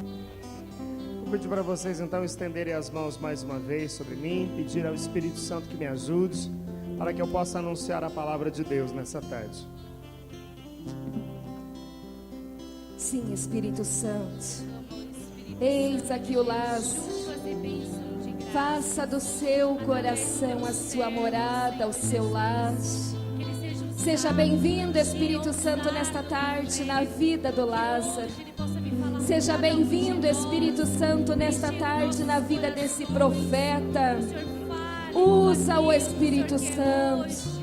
Vou pedir para vocês então estenderem as mãos mais uma vez sobre mim, pedir ao Espírito Santo que me ajude, para que eu possa anunciar a palavra de Deus nessa tarde. Sim, Espírito Santo, eis aqui o Lázaro. Faça do seu coração a sua morada, o seu lar. Seja bem-vindo, Espírito Santo, nesta tarde, na vida do Lázaro. Seja bem-vindo, Espírito Santo, nesta tarde, na vida desse profeta. Usa o Espírito Santo.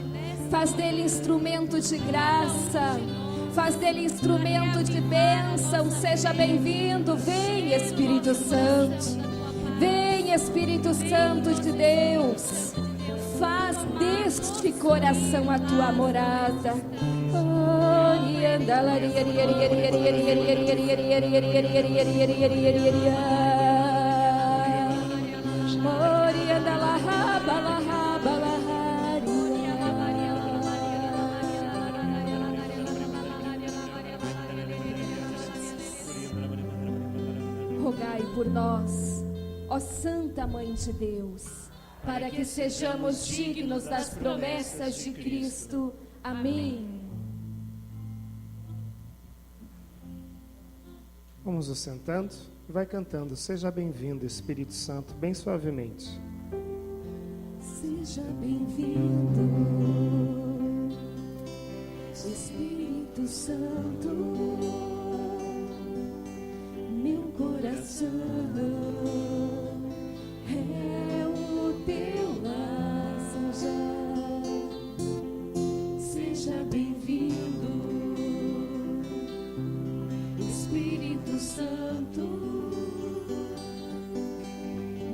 Faz dele instrumento de graça. Faz dele instrumento de bênção. Seja bem-vindo. Vem, Espírito Santo. Vem, Espírito Santo de Deus. Faz deste coração a tua morada. Rogai por nós, ó Santa Mãe de Deus, para que sejamos dignos das promessas de Cristo. Amém. Vamos nos sentando e vai cantando. Seja bem-vindo, Espírito Santo, bem suavemente. Seja bem-vindo, Espírito Santo, meu coração é o teu lar. Seja bem-vindo, Espírito Santo,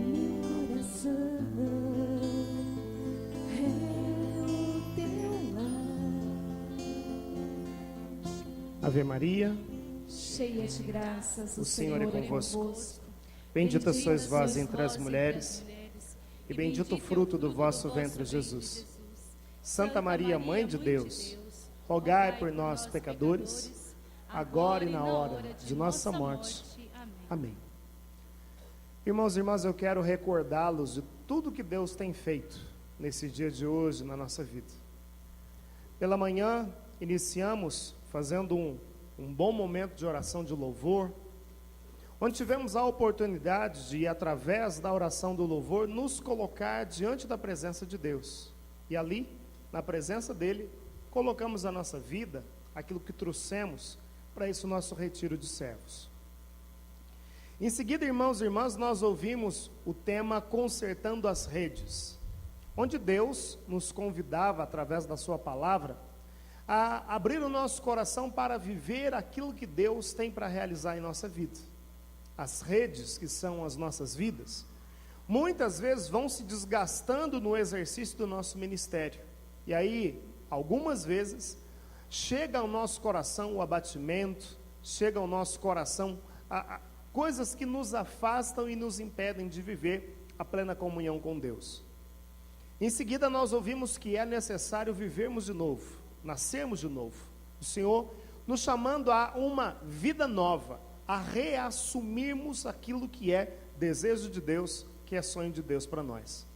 meu coração é o teu lar. Ave Maria, cheia de graças, o Senhor é convosco. Bendita sois vós entre as mulheres, e bendito o fruto do vosso ventre, Jesus. Santa Maria, Mãe de Deus, rogai por nós, pecadores, agora e na hora de nossa morte. Amém. Irmãos e irmãs, eu quero recordá-los de tudo que Deus tem feito nesse dia de hoje na nossa vida. Pela manhã, iniciamos fazendo um bom momento de oração de louvor, onde tivemos a oportunidade de, através da oração do louvor, nos colocar diante da presença de Deus. E ali, na presença dele, colocamos a nossa vida, aquilo que trouxemos para esse nosso retiro de servos. Em seguida, irmãos e irmãs, nós ouvimos o tema Consertando as Redes, onde Deus nos convidava, através da sua palavra, a abrir o nosso coração para viver aquilo que Deus tem para realizar em nossa vida. As redes, que são as nossas vidas, muitas vezes vão se desgastando no exercício do nosso ministério. E aí, algumas vezes, chega ao nosso coração o abatimento, chega ao nosso coração coisas que nos afastam e nos impedem de viver a plena comunhão com Deus. Em seguida, nós ouvimos que é necessário vivermos de novo, nascermos de novo. O Senhor nos chamando a uma vida nova, a reassumirmos aquilo que é desejo de Deus, que é sonho de Deus para nós.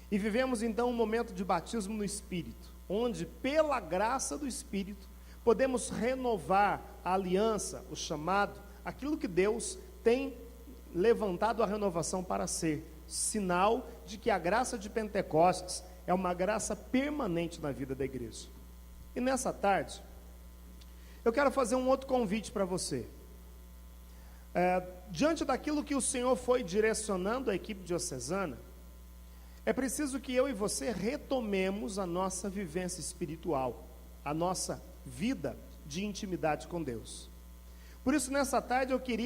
E vivemos então um momento de batismo no Espírito, onde pela graça do Espírito podemos renovar a aliança, o chamado, aquilo que Deus tem levantado a renovação para ser, sinal de que a graça de Pentecostes é uma graça permanente na vida da igreja. E nessa tarde, eu quero fazer um outro convite para você. Diante daquilo que o Senhor foi direcionando a equipe diocesana, é preciso que eu e você retomemos a nossa vivência espiritual, a nossa vida de intimidade com Deus. Por isso, nessa tarde eu quero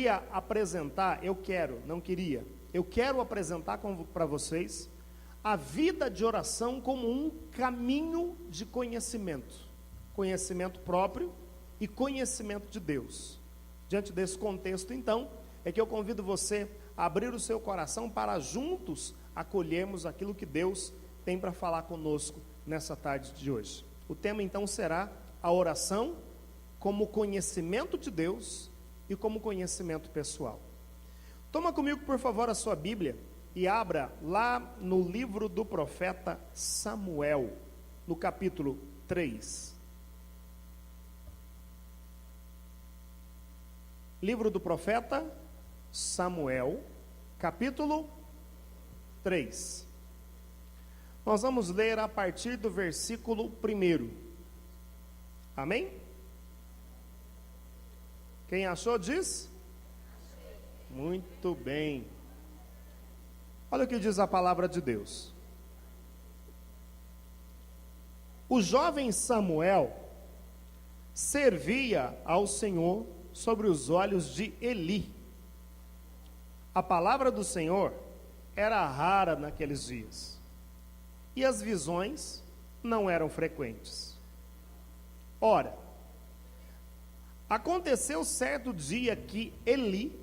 apresentar para vocês a vida de oração como um caminho de conhecimento próprio e conhecimento de Deus. Diante desse contexto, então, é que eu convido você a abrir o seu coração para juntos acolhermos aquilo que Deus tem para falar conosco nessa tarde de hoje. O tema, então, será a oração como conhecimento de Deus e como conhecimento pessoal. Toma comigo, por favor, a sua Bíblia e abra lá no livro do profeta Samuel, no capítulo 3. Livro do profeta Samuel, capítulo 3. Nós vamos ler a partir do versículo 1. Amém? Quem achou, diz? Muito bem. Olha o que diz a palavra de Deus. O jovem Samuel servia ao Senhor sobre os olhos de Eli. A palavra do Senhor era rara naqueles dias, e as visões não eram frequentes. Ora, aconteceu certo dia que Eli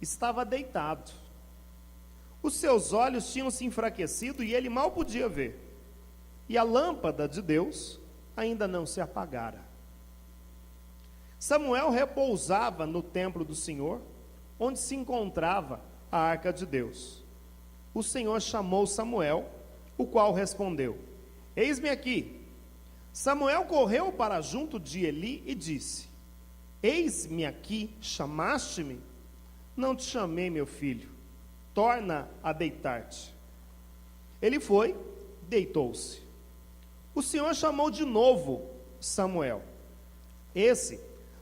estava deitado. Os seus olhos tinham se enfraquecido e ele mal podia ver, e a lâmpada de Deus ainda não se apagara. Samuel repousava no templo do Senhor, onde se encontrava a arca de Deus. O Senhor chamou Samuel, o qual respondeu: Eis-me aqui. Samuel correu para junto de Eli e disse: Eis-me aqui, chamaste-me? Não te chamei, meu filho, torna a deitar-te. Ele foi, deitou-se. O Senhor chamou de novo Samuel. Esse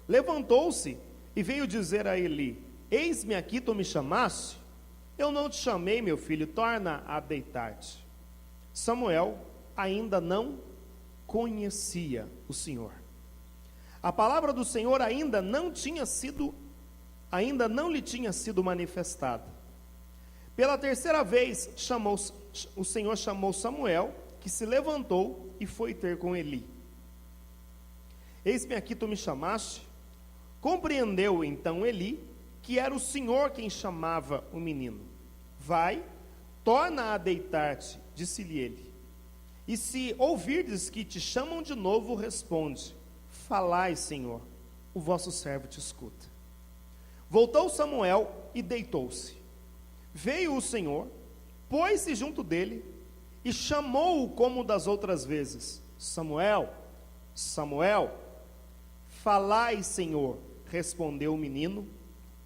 levantou-se e veio dizer a Eli: Eis-me aqui, tu me chamaste? Eu não te chamei, meu filho, torna a deitar-te. Samuel ainda não conhecia o Senhor. A palavra do Senhor ainda não lhe tinha sido manifestada. Pela terceira vez, o Senhor chamou Samuel, que se levantou e foi ter com Eli. Eis-me aqui, tu me chamaste? Compreendeu então Eli que era o Senhor quem chamava o menino. Vai, torna a deitar-te, disse-lhe ele. E se ouvirdes que te chamam de novo, responde: Falai, Senhor, o vosso servo te escuta. Voltou Samuel e deitou-se. Veio o Senhor, pôs-se junto dele e chamou-o como das outras vezes: Samuel, Samuel. Falai, Senhor, respondeu o menino,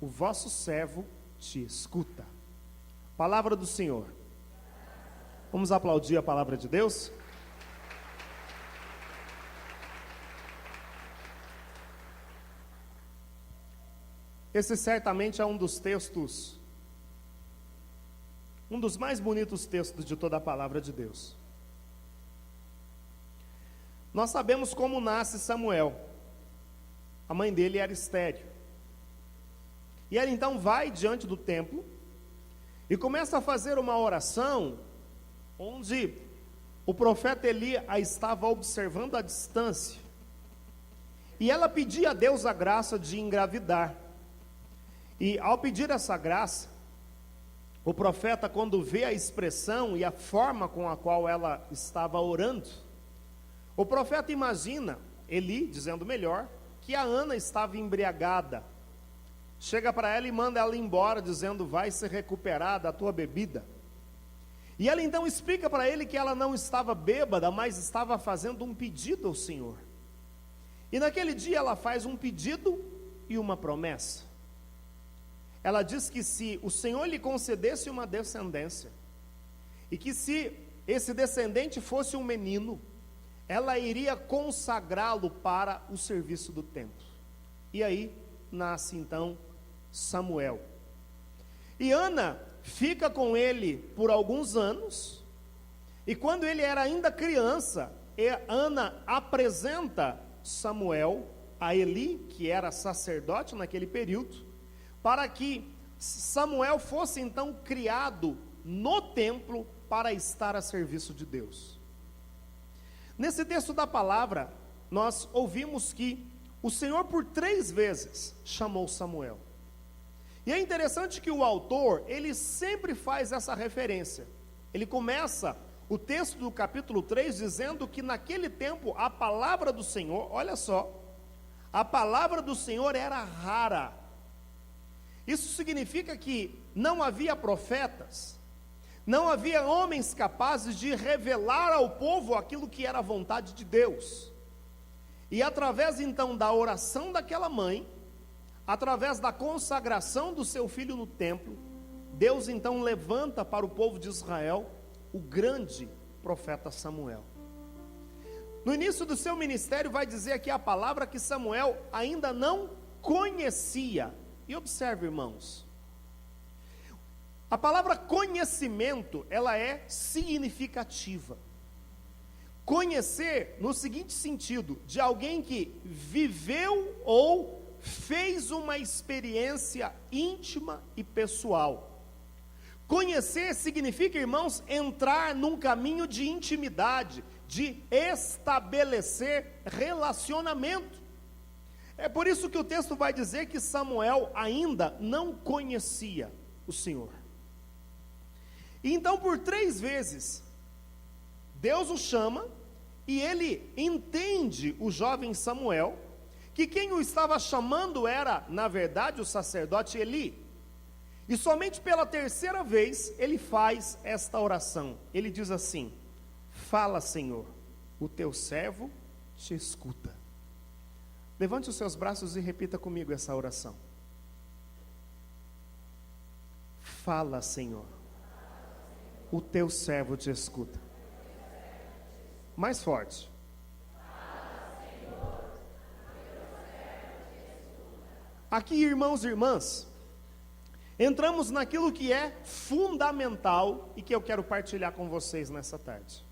o vosso servo te escuta. Palavra do Senhor. Vamos aplaudir a palavra de Deus? Esse certamente é um dos textos, um dos mais bonitos textos de toda a palavra de Deus. Nós sabemos como nasce Samuel. A mãe dele era estéril. E ele então vai diante do templo e começa a fazer uma oração onde o profeta Eli a estava observando à distância. E ela pedia a Deus a graça de engravidar. E ao pedir essa graça, o profeta, quando vê a expressão e a forma com a qual ela estava orando, o profeta imagina, Eli, dizendo melhor, que a Ana estava embriagada. Chega para ela e manda ela embora, dizendo: vai se recuperar da tua bebida. E ela então explica para ele que ela não estava bêbada, mas estava fazendo um pedido ao Senhor. E naquele dia ela faz um pedido e uma promessa. Ela diz que se o Senhor lhe concedesse uma descendência, e que se esse descendente fosse um menino, ela iria consagrá-lo para o serviço do templo. E aí nasce então Samuel. E Ana fica com ele por alguns anos, e quando ele era ainda criança, Ana apresenta Samuel a Eli, que era sacerdote naquele período, para que Samuel fosse então criado no templo para estar a serviço de Deus. Nesse texto da palavra, nós ouvimos que o Senhor por 3 vezes chamou Samuel. E é interessante que o autor, ele sempre faz essa referência. Ele começa o texto do capítulo 3 dizendo que naquele tempo a palavra do Senhor, olha só, a palavra do Senhor era rara. Isso significa que não havia profetas, não havia homens capazes de revelar ao povo aquilo que era a vontade de Deus. E através então da oração daquela mãe, através da consagração do seu filho no templo, Deus então levanta para o povo de Israel o grande profeta Samuel. No início do seu ministério vai dizer aqui a palavra que Samuel ainda não conhecia. E observe, irmãos, a palavra conhecimento, ela é significativa. Conhecer no seguinte sentido, de alguém que viveu ou fez uma experiência íntima e pessoal. Conhecer significa, irmãos, entrar num caminho de intimidade, de estabelecer relacionamento. É por isso que o texto vai dizer que Samuel ainda não conhecia o Senhor. E então por 3 vezes, Deus o chama, e ele entende, o jovem Samuel, que quem o estava chamando era, na verdade, o sacerdote Eli. E somente pela 3ª vez, ele faz esta oração. Ele diz assim: fala, Senhor, o teu servo te escuta. Levante os seus braços e repita comigo essa oração. Fala, Senhor, o teu servo te escuta. Mais forte. Aqui, irmãos e irmãs, entramos naquilo que é fundamental e que eu quero partilhar com vocês nessa tarde.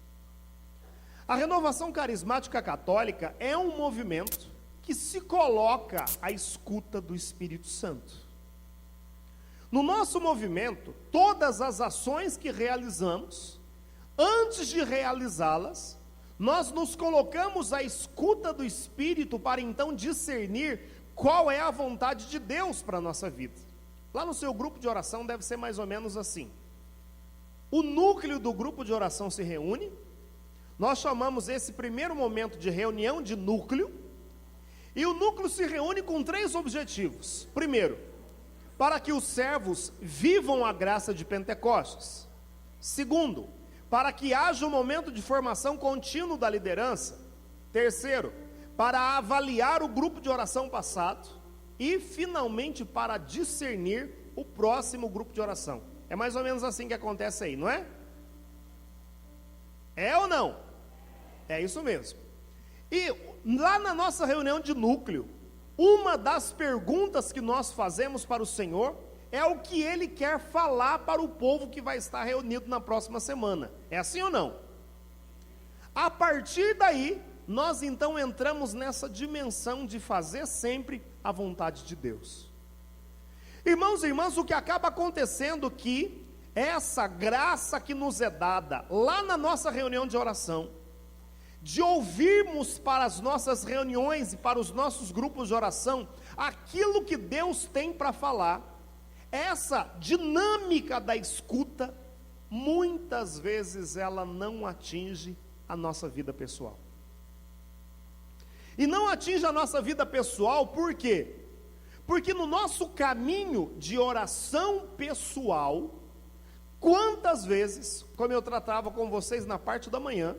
A Renovação Carismática Católica é um movimento que se coloca à escuta do Espírito Santo. No nosso movimento, todas as ações que realizamos, antes de realizá-las, nós nos colocamos à escuta do Espírito para então discernir qual é a vontade de Deus para a nossa vida. Lá no seu grupo de oração deve ser mais ou menos assim. O núcleo do grupo de oração se reúne, nós chamamos esse primeiro momento de reunião de núcleo, e o núcleo se reúne com 3 objetivos. Primeiro, para que os servos vivam a graça de Pentecostes. Segundo, para que haja um momento de formação contínuo da liderança. Terceiro, para avaliar o grupo de oração passado. E, finalmente, para discernir o próximo grupo de oração. É mais ou menos assim que acontece aí, não é? É ou não? É isso mesmo. E lá na nossa reunião de núcleo, uma das perguntas que nós fazemos para o Senhor é o que Ele quer falar para o povo que vai estar reunido na próxima semana. É assim ou não? A partir daí, nós então entramos nessa dimensão de fazer sempre a vontade de Deus. Irmãos e irmãs, o que acaba acontecendo que essa graça que nos é dada lá na nossa reunião de oração, de ouvirmos para as nossas reuniões e para os nossos grupos de oração aquilo que Deus tem para falar, essa dinâmica da escuta, muitas vezes ela não atinge a nossa vida pessoal. E não atinge a nossa vida pessoal, por quê? Porque no nosso caminho de oração pessoal, quantas vezes, como eu tratava com vocês na parte da manhã,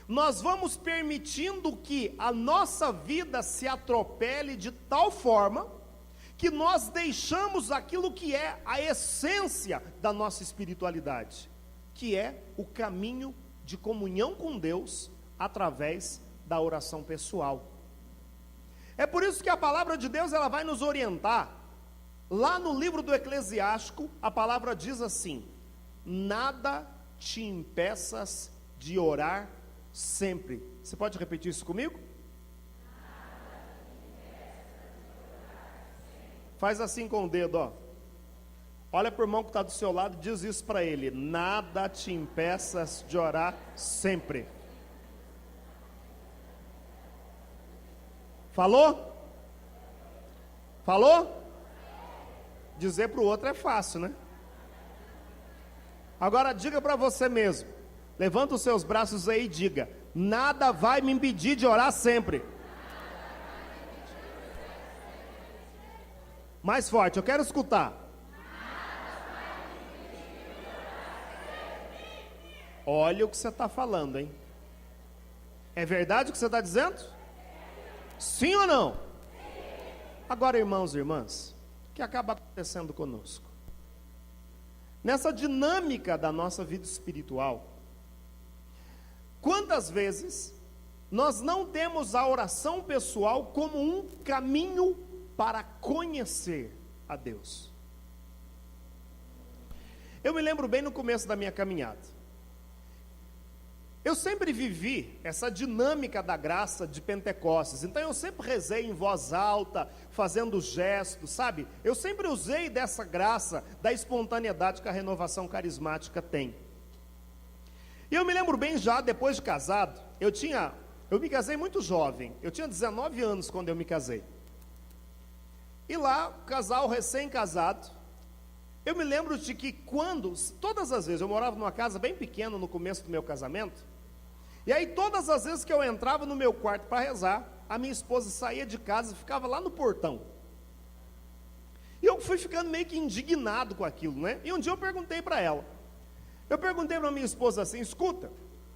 nós vamos permitindo que a nossa vida se atropele de tal forma, que nós deixamos aquilo que é a essência da nossa espiritualidade, que é o caminho de comunhão com Deus, através da oração pessoal. É por isso que a palavra de Deus ela vai nos orientar. Lá no livro do Eclesiástico, a palavra diz assim: nada te impeças de orar sempre. Você pode repetir isso comigo? Faz assim com o dedo, ó. Olha para o irmão que está do seu lado e diz isso para ele: nada te impeças de orar sempre. Falou? Falou? Dizer para o outro é fácil, né? Agora diga para você mesmo. Levanta os seus braços aí e diga: nada vai me impedir de orar sempre. Mais forte, eu quero escutar. Olha o que você está falando, hein? É verdade o que você está dizendo? Sim ou não? Agora, irmãos e irmãs, o que acaba acontecendo conosco? Nessa dinâmica da nossa vida espiritual, quantas vezes nós não temos a oração pessoal como um caminho para conhecer a Deus? Eu me lembro bem no começo da minha caminhada. Eu sempre vivi essa dinâmica da graça de Pentecostes, então eu sempre rezei em voz alta, fazendo gestos, sabe? Eu sempre usei dessa graça, da espontaneidade que a renovação carismática tem. E eu me lembro bem já, depois de casado, eu me casei muito jovem, eu tinha 19 anos quando eu me casei. E lá, casal recém-casado, eu me lembro de que todas as vezes, eu morava numa casa bem pequena no começo do meu casamento, e aí todas as vezes que eu entrava no meu quarto para rezar, a minha esposa saía de casa e ficava lá no portão. E eu fui ficando meio que indignado com aquilo, né? E um dia eu perguntei para ela, para minha esposa assim, escuta,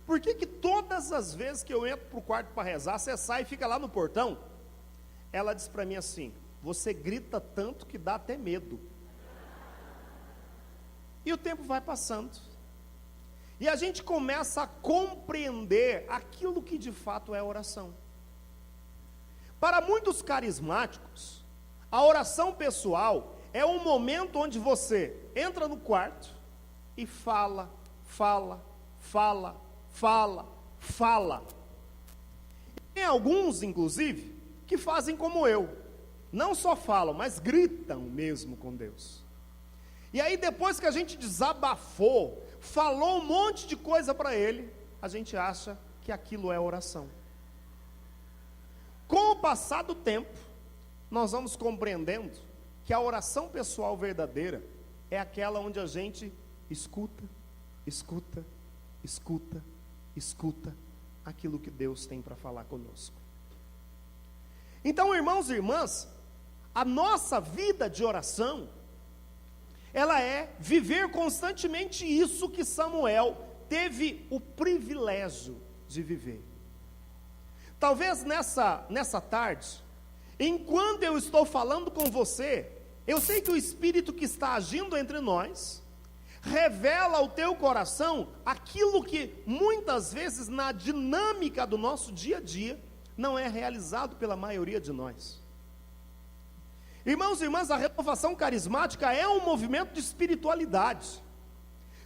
por que todas as vezes que eu entro para o quarto para rezar, você sai e fica lá no portão? Ela disse para mim assim, você grita tanto que dá até medo. E o tempo vai passando, e a gente começa a compreender aquilo que de fato é oração. Para muitos carismáticos, a oração pessoal é um momento onde você entra no quarto e fala. Tem alguns, inclusive, que fazem como eu, não só falam, mas gritam mesmo com Deus. E aí depois que a gente desabafou, falou um monte de coisa para Ele, a gente acha que aquilo é oração. Com o passar do tempo, nós vamos compreendendo que a oração pessoal verdadeira é aquela onde a gente escuta aquilo que Deus tem para falar conosco. Então, irmãos e irmãs, a nossa vida de oração, ela é viver constantemente isso que Samuel teve o privilégio de viver. Talvez nessa tarde, enquanto eu estou falando com você, eu sei que o Espírito que está agindo entre nós, revela ao teu coração aquilo que muitas vezes na dinâmica do nosso dia a dia, não é realizado pela maioria de nós. Irmãos e irmãs, a renovação carismática é um movimento de espiritualidade.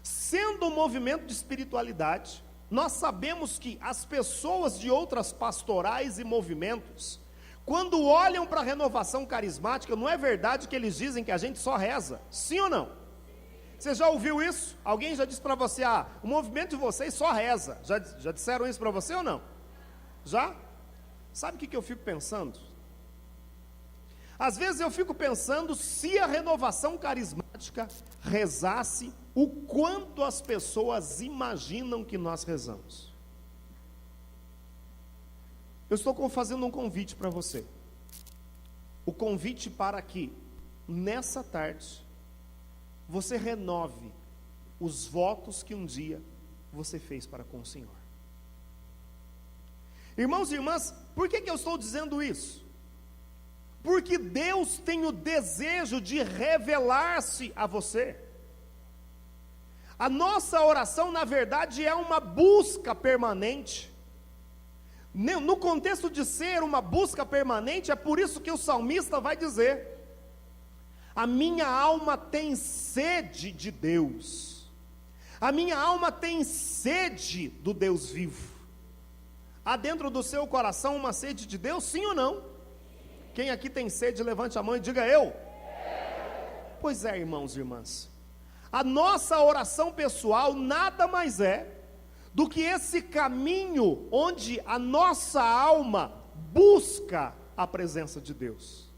Sendo um movimento de espiritualidade, nós sabemos que as pessoas de outras pastorais e movimentos, quando olham para a renovação carismática, não é verdade que eles dizem que a gente só reza, sim ou não? Você já ouviu isso? Alguém já disse para você, o movimento de vocês só reza, já disseram isso para você ou não? Já? Sabe o que eu fico pensando? Às vezes eu fico pensando se a renovação carismática rezasse o quanto as pessoas imaginam que nós rezamos. Eu estou fazendo um convite para você. O convite para que, nessa tarde, você renove os votos que um dia você fez para com o Senhor. Irmãos e irmãs, por que eu estou dizendo isso? Porque Deus tem o desejo de revelar-se a você. A nossa oração, na verdade, é uma busca permanente. No contexto de ser uma busca permanente, é por isso que o salmista vai dizer: a minha alma tem sede de Deus, a minha alma tem sede do Deus vivo. Há dentro do seu coração uma sede de Deus, sim ou não? Quem aqui tem sede, levante a mão e diga eu. Pois é, irmãos e irmãs, a nossa oração pessoal nada mais é do que esse caminho onde a nossa alma busca a presença de Deus.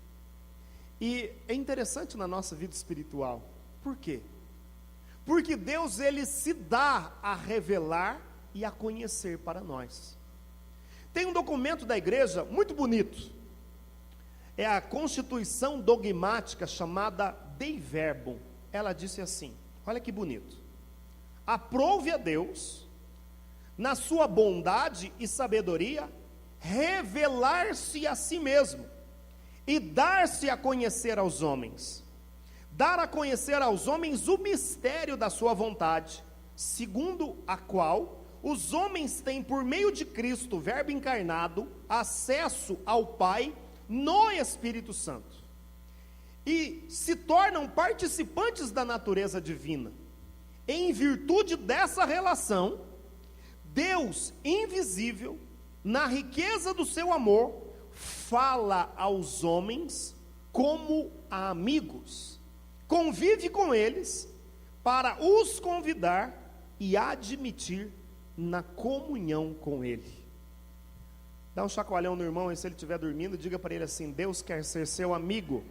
E é interessante na nossa vida espiritual. Por quê? Porque Deus, Ele se dá a revelar e a conhecer para nós. Tem um documento da igreja muito bonito. é a constituição dogmática chamada Dei Verbum. Ela disse assim, olha que bonito: aprove a Deus, na sua bondade e sabedoria, revelar-se a si mesmo e dar-se a conhecer aos homens. Dar a conhecer aos homens o mistério da sua vontade, segundo a qual os homens têm, por meio de Cristo, Verbo encarnado, acesso ao Pai no Espírito Santo, e se tornam participantes da natureza divina. Em virtude dessa relação, Deus invisível, na riqueza do seu amor, fala aos homens como a amigos, convive com eles para os convidar e admitir na comunhão com Ele. Dá um chacoalhão no irmão, e se ele estiver dormindo, diga para ele assim: Deus quer ser seu amigo.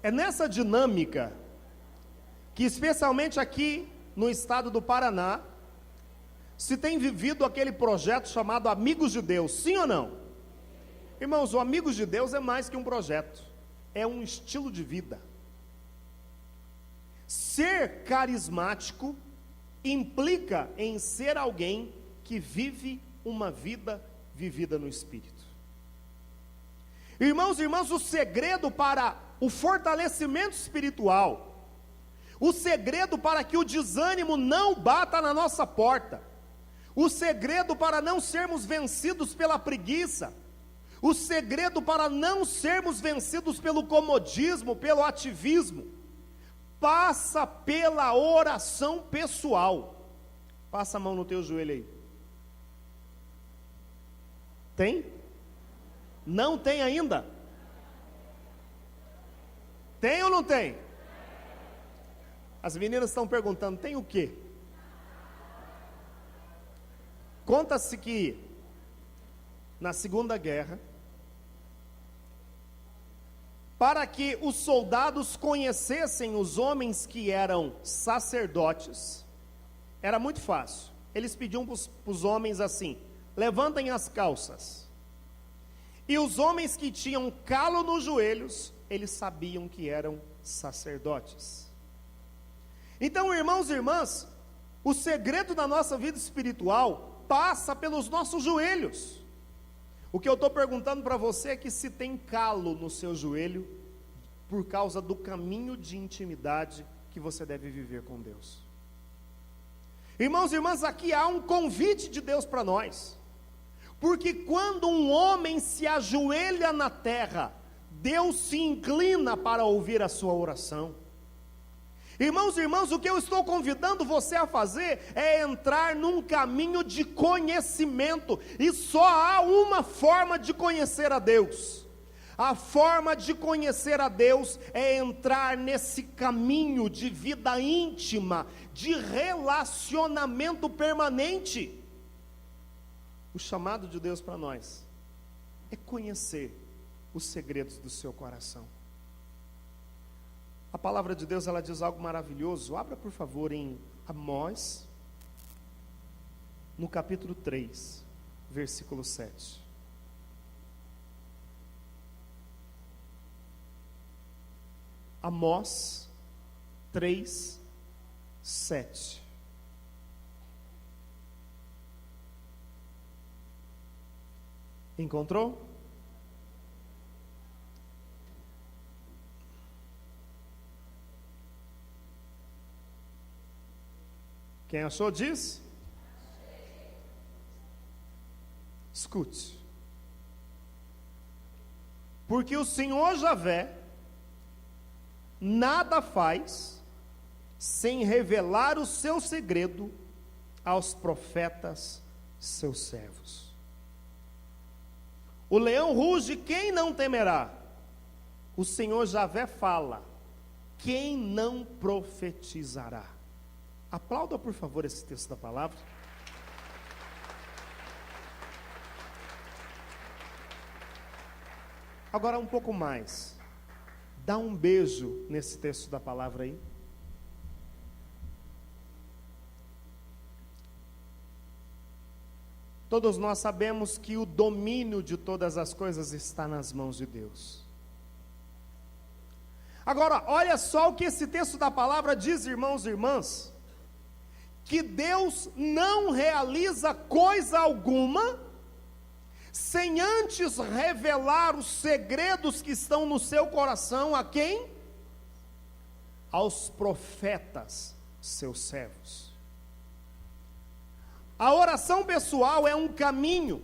É nessa dinâmica que, especialmente aqui no estado do Paraná, se tem vivido aquele projeto chamado Amigos de Deus, sim ou não? Irmãos, o Amigos de Deus é mais que um projeto, é um estilo de vida. Ser carismático implica em ser alguém que vive uma vida vivida no Espírito. Irmãos e irmãs, o segredo para o fortalecimento espiritual, o segredo para que o desânimo não bata na nossa porta, o segredo para não sermos vencidos pela preguiça, o segredo para não sermos vencidos pelo comodismo, pelo ativismo, passa pela oração pessoal. Passa a mão no teu joelho aí. Tem? Não tem ainda? Tem ou não tem? As meninas estão perguntando, tem o quê? Conta-se que na Segunda Guerra, para que os soldados conhecessem os homens que eram sacerdotes, era muito fácil. Eles pediam para os homens assim: levantem as calças. E os homens que tinham calo nos joelhos, eles sabiam que eram sacerdotes. Então, irmãos e irmãs, o segredo da nossa vida espiritual passa pelos nossos joelhos. O que eu estou perguntando para você é que se tem calo no seu joelho, por causa do caminho de intimidade que você deve viver com Deus. Irmãos e irmãs, aqui há um convite de Deus para nós, porque quando um homem se ajoelha na terra, Deus se inclina para ouvir a sua oração. Irmãos e irmãs, o que eu estou convidando você a fazer é entrar num caminho de conhecimento, e só há uma forma de conhecer a Deus. A forma de conhecer a Deus é entrar nesse caminho de vida íntima, de relacionamento permanente. O chamado de Deus para nós é conhecer os segredos do seu coração. A palavra de Deus, ela diz algo maravilhoso. Abra, por favor, em Amós, no capítulo 3, versículo 7. Amós 3, 7. Encontrou? Quem achou diz? Escute. Porque o Senhor Javé nada faz sem revelar o seu segredo aos profetas, seus servos. O leão ruge, quem não temerá? O Senhor Javé fala, quem não profetizará? Aplauda, por favor, esse texto da palavra. Agora um pouco mais. Dá um beijo nesse texto da palavra aí. Todos nós sabemos que o domínio de todas as coisas está nas mãos de Deus. Agora, olha só o que esse texto da palavra diz, irmãos e irmãs, que Deus não realiza coisa alguma sem antes revelar os segredos que estão no seu coração a quem? Aos profetas, seus servos. A oração pessoal é um caminho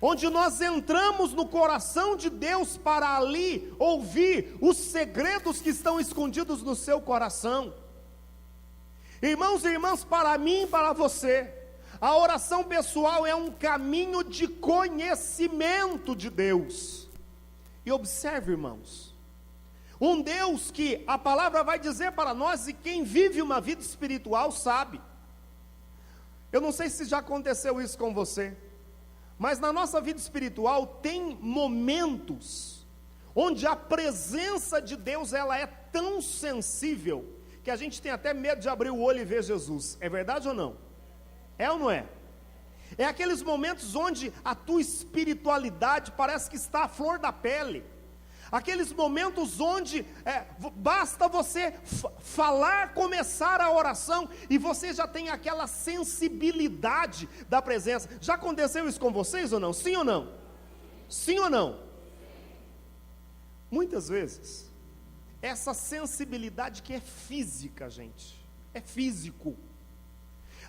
onde nós entramos no coração de Deus para ali ouvir os segredos que estão escondidos no seu coração. Irmãos e irmãs, para mim e para você, a oração pessoal é um caminho de conhecimento de Deus. E observe, irmãos, um Deus que a palavra vai dizer para nós, e quem vive uma vida espiritual sabe. Eu não sei se já aconteceu isso com você, mas na nossa vida espiritual tem momentos onde a presença de Deus ela é tão sensível que a gente tem até medo de abrir o olho e ver Jesus. É verdade ou não? É ou não é? É aqueles momentos onde a tua espiritualidade parece que está à flor da pele. Aqueles momentos onde basta você falar, começar a oração, e você já tem aquela sensibilidade da presença. Já aconteceu isso com vocês ou não? Sim ou não? Sim ou não? Muitas vezes, essa sensibilidade que é física, gente, é físico.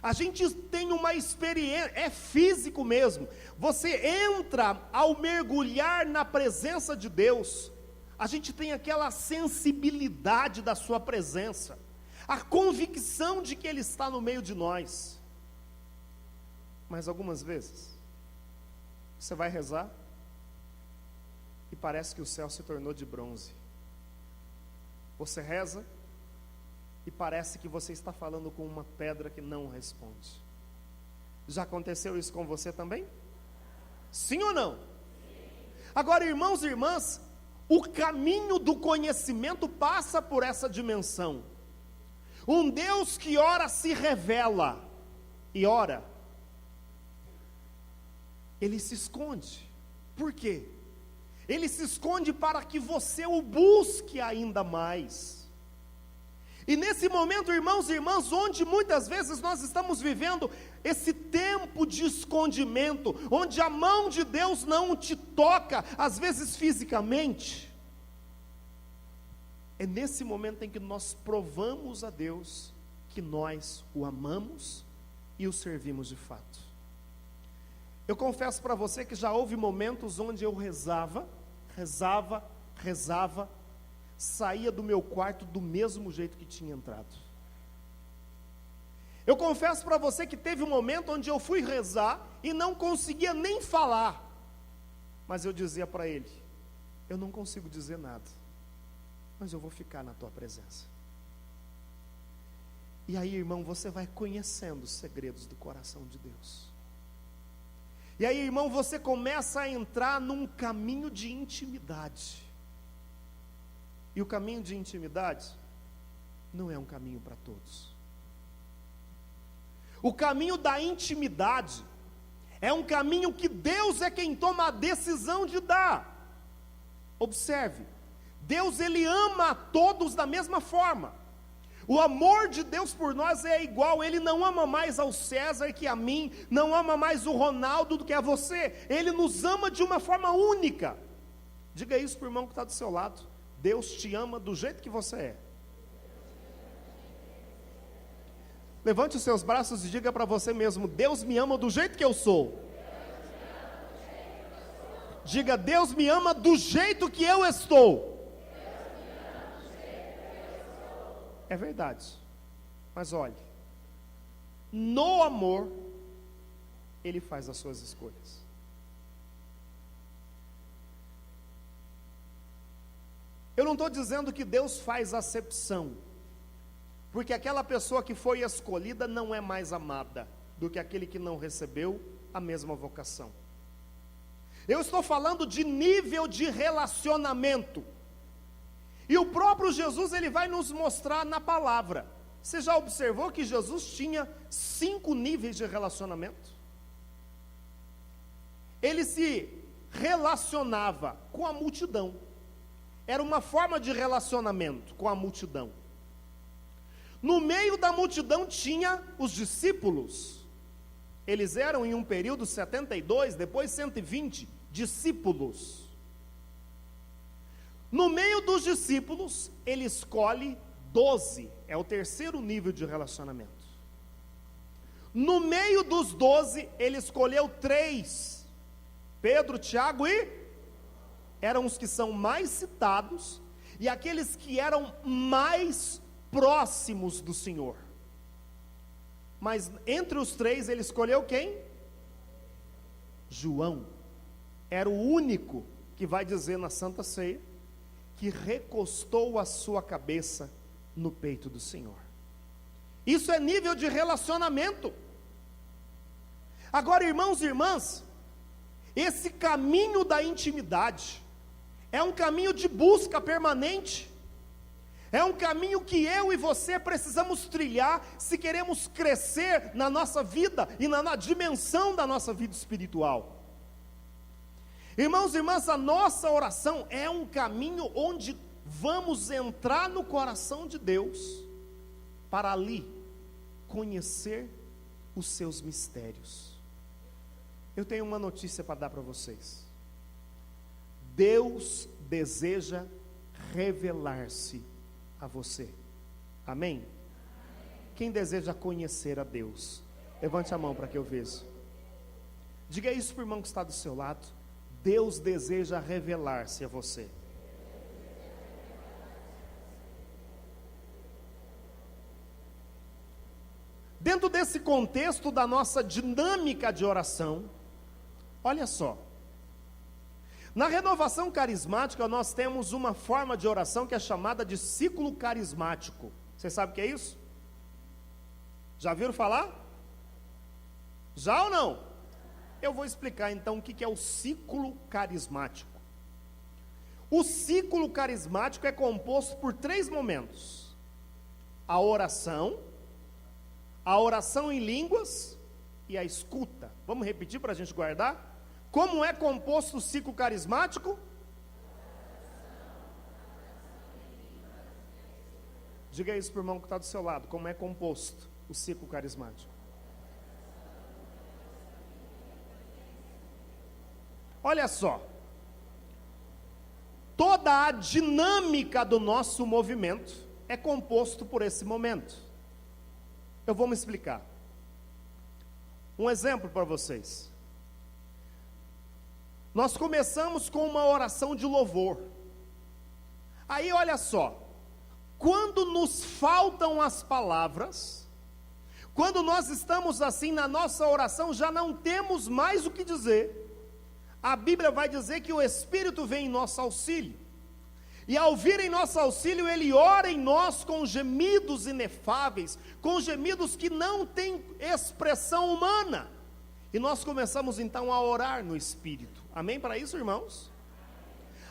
A gente tem uma experiência, é físico mesmo. Você entra ao mergulhar na presença de Deus, a gente tem aquela sensibilidade da sua presença, a convicção de que Ele está no meio de nós. Mas algumas vezes, você vai rezar, e parece que o céu se tornou de bronze. Você reza, e parece que você está falando com uma pedra que não responde. Já aconteceu isso com você também? Sim ou não? Sim. Agora, irmãos e irmãs, o caminho do conhecimento passa por essa dimensão. Um Deus que ora se revela, e ora, Ele se esconde. Por quê? Ele se esconde para que você o busque ainda mais. E nesse momento, irmãos e irmãs, onde muitas vezes nós estamos vivendo esse tempo de escondimento, onde a mão de Deus não te toca, às vezes fisicamente, é nesse momento em que nós provamos a Deus que nós o amamos e o servimos de fato. Eu confesso para você que já houve momentos onde eu rezava, saía do meu quarto do mesmo jeito que tinha entrado. Eu confesso para você que teve um momento onde eu fui rezar e não conseguia nem falar, mas eu dizia para Ele: eu não consigo dizer nada, mas eu vou ficar na Tua presença. E aí, irmão, você vai conhecendo os segredos do coração de Deus. E aí, irmão, você começa a entrar num caminho de intimidade. E o caminho de intimidade não é um caminho para todos. O caminho da intimidade é um caminho que Deus é quem toma a decisão de dar. Observe, Deus ele ama a todos da mesma forma. O amor de Deus por nós é igual. Ele não ama mais ao César que a mim, não ama mais o Ronaldo do que a você. Ele nos ama de uma forma única. Diga isso para o irmão que está do seu lado. Deus te ama do jeito que você é. Levante os seus braços e diga para você mesmo: Deus me ama do jeito que eu sou. Diga: Deus me ama do jeito que eu estou. É verdade. Mas olhe, no amor, Ele faz as suas escolhas. Eu não estou dizendo que Deus faz acepção, porque aquela pessoa que foi escolhida não é mais amada do que aquele que não recebeu a mesma vocação. Eu estou falando de nível de relacionamento. E o próprio Jesus, ele vai nos mostrar na palavra. Você já observou que Jesus tinha 5 níveis de relacionamento? ele se relacionava com a multidão. Era uma forma de relacionamento com a multidão. No meio da multidão tinha os discípulos. Eles eram em um período 72, depois 120 discípulos. No meio dos discípulos, ele escolhe 12, é o terceiro nível de relacionamento. No meio dos 12, ele escolheu 3, Pedro, Tiago e... eram os que são mais citados, e aqueles que eram mais próximos do Senhor. Mas entre os 3, ele escolheu quem? João. Era o único que vai dizer na Santa Ceia, que recostou a sua cabeça no peito do Senhor. Isso é nível de relacionamento. Agora, irmãos e irmãs, esse caminho da intimidade é um caminho de busca permanente. É um caminho que eu e você precisamos trilhar se queremos crescer na nossa vida e na dimensão da nossa vida espiritual. Irmãos e irmãs, a nossa oração é um caminho onde vamos entrar no coração de Deus para ali conhecer os seus mistérios. Eu tenho uma notícia para dar para vocês. Deus deseja revelar-se a você. Amém? Quem deseja conhecer a Deus? Levante a mão para que eu veja. Diga isso para o irmão que está do seu lado. Deus deseja revelar-se a você. Dentro desse contexto da nossa dinâmica de oração, olha só. Na renovação carismática, nós temos uma forma de oração que é chamada de ciclo carismático. Você sabe o que é isso? Já viram falar? Já ou não? Eu vou explicar então o que é o ciclo carismático. O ciclo carismático é composto por 3 momentos: a oração em línguas e a escuta. Vamos repetir para a gente guardar? Como é composto o ciclo carismático? Diga isso para o irmão que está do seu lado. Como é composto o ciclo carismático? Olha só. Toda a dinâmica do nosso movimento é composto por esse momento. Eu vou me explicar. Um exemplo para vocês. Nós começamos com uma oração de louvor. Aí olha só, quando nos faltam as palavras, quando nós estamos assim na nossa oração, já não temos mais o que dizer, a Bíblia vai dizer que o Espírito vem em nosso auxílio, e ao vir em nosso auxílio, Ele ora em nós com gemidos inefáveis, com gemidos que não têm expressão humana, e nós começamos então a orar no Espírito. Amém para isso, irmãos?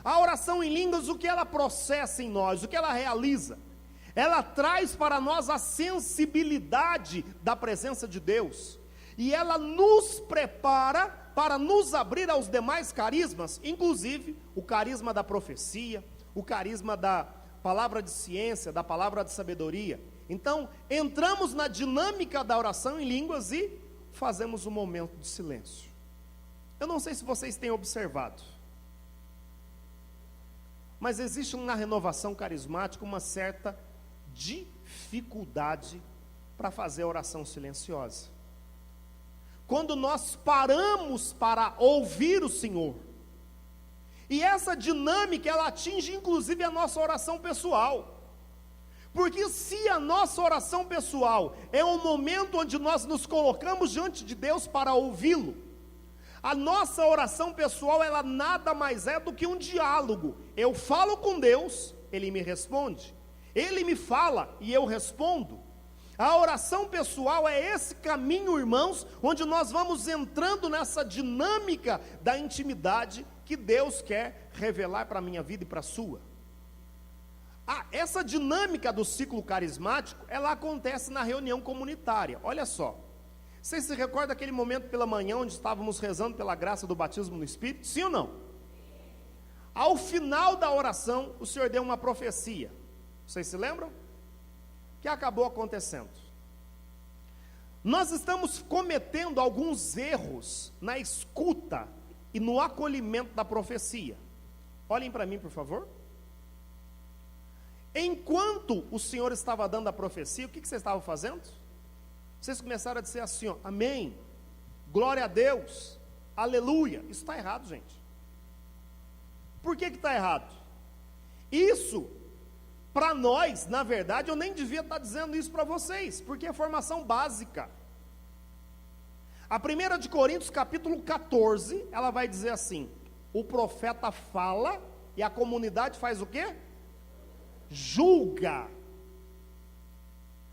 A oração em línguas, o que ela processa em nós, o que ela realiza? Ela traz para nós a sensibilidade da presença de Deus, e ela nos prepara para nos abrir aos demais carismas, inclusive o carisma da profecia, o carisma da palavra de ciência, da palavra de sabedoria. Então, entramos na dinâmica da oração em línguas e fazemos um momento de silêncio. Eu não sei se vocês têm observado, mas existe na renovação carismática uma certa dificuldade para fazer a oração silenciosa. Quando nós paramos para ouvir o Senhor, e essa dinâmica, ela atinge inclusive a nossa oração pessoal, porque se a nossa oração pessoal é um momento onde nós nos colocamos diante de Deus para ouvi-lo, a nossa oração pessoal, ela nada mais é do que um diálogo. Eu falo com Deus, Ele me responde, Ele me fala e eu respondo. A oração pessoal é esse caminho, irmãos, onde nós vamos entrando nessa dinâmica da intimidade que Deus quer revelar para a minha vida e para a sua. Essa dinâmica do ciclo carismático, ela acontece na reunião comunitária. Olha só, Vocês se recordam daquele momento pela manhã, onde estávamos rezando pela graça do batismo no Espírito? Sim ou não? Ao final da oração, o Senhor deu uma profecia. Vocês se lembram? O que acabou acontecendo? Nós estamos cometendo alguns erros na escuta e no acolhimento da profecia. Olhem para mim, por favor. Enquanto o Senhor estava dando a profecia, o que vocês estavam fazendo? Vocês começaram a dizer assim, ó, amém, glória a Deus, aleluia. Isso está errado, gente. Por que está errado? Isso, para nós, na verdade, eu nem devia estar dizendo isso para vocês, porque é formação básica. A 1 de Coríntios, capítulo 14, ela vai dizer assim, o profeta fala e a comunidade faz o quê? Julga.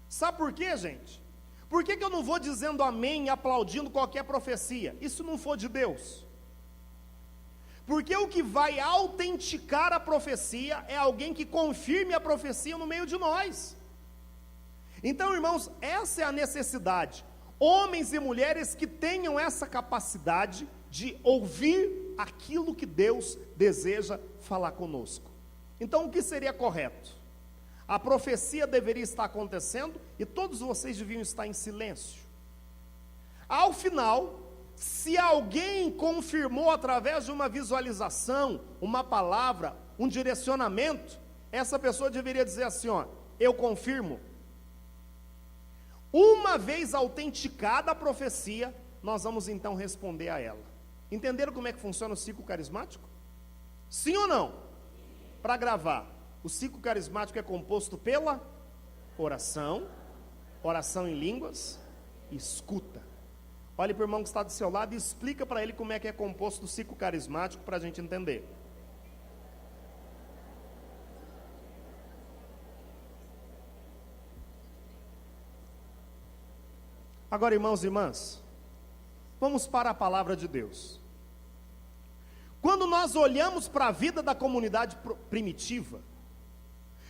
Sabe por quê, gente? Por que eu não vou dizendo amém e aplaudindo qualquer profecia? Isso não for de Deus. Porque o que vai autenticar a profecia é alguém que confirme a profecia no meio de nós. Então, irmãos, essa é a necessidade. Homens e mulheres que tenham essa capacidade de ouvir aquilo que Deus deseja falar conosco. Então, o que seria correto? A profecia deveria estar acontecendo e todos vocês deviam estar em silêncio. Ao final, se alguém confirmou através de uma visualização, uma palavra, um direcionamento, essa pessoa deveria dizer assim, ó, eu confirmo. Uma vez autenticada a profecia, nós vamos então responder a ela. Entenderam como é que funciona o ciclo carismático? Sim ou não? Para gravar, o ciclo carismático é composto pela oração, oração em línguas e escuta. Olhe para o irmão que está do seu lado e explica para ele como é que é composto o ciclo carismático para a gente entender. Agora, irmãos e irmãs, vamos para a palavra de Deus. Quando nós olhamos para a vida da comunidade primitiva,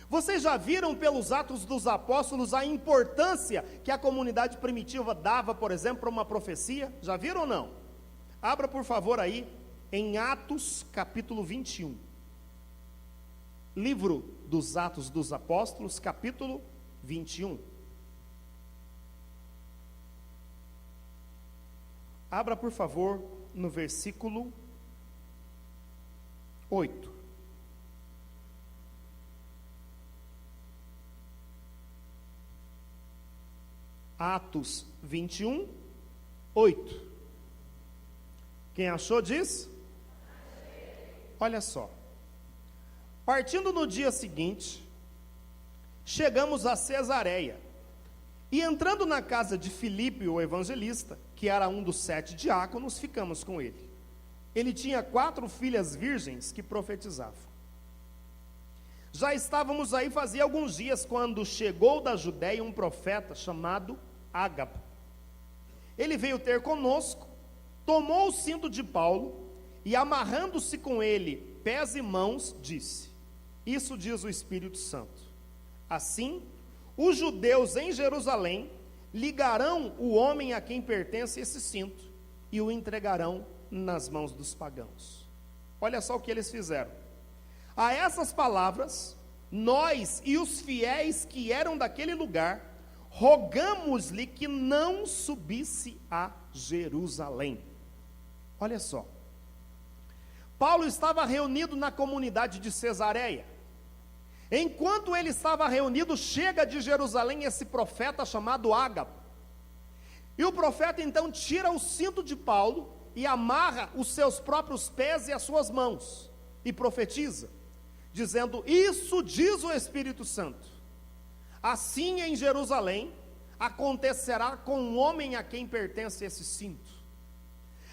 vocês já viram pelos Atos dos Apóstolos a importância que a comunidade primitiva dava, por exemplo, para uma profecia? Já viram ou não? Abra, por favor, aí, em Atos, capítulo 21. Livro dos Atos dos Apóstolos, capítulo 21. Abra, por favor, no versículo 8. Atos 21, 8. Quem achou diz? Olha só. Partindo no dia seguinte, chegamos a Cesareia. E entrando na casa de Filipe, o evangelista, que era um dos 7 diáconos, ficamos com ele. Ele tinha 4 filhas virgens que profetizavam. Já estávamos aí fazia alguns dias, quando chegou da Judéia um profeta chamado Ágabo. Ele veio ter conosco, tomou o cinto de Paulo, e amarrando-se com ele pés e mãos, disse, isso diz o Espírito Santo, assim, os judeus em Jerusalém ligarão o homem a quem pertence esse cinto, e o entregarão nas mãos dos pagãos. Olha só o que eles fizeram. A essas palavras, nós e os fiéis que eram daquele lugar, rogamos-lhe que não subisse a Jerusalém. Olha só. Paulo estava reunido na comunidade de Cesareia. Enquanto ele estava reunido, chega de Jerusalém esse profeta chamado Ágabo. E o profeta então tira o cinto de Paulo e amarra os seus próprios pés e as suas mãos, e profetiza, dizendo, isso diz o Espírito Santo, assim em Jerusalém acontecerá com um homem a quem pertence esse cinto.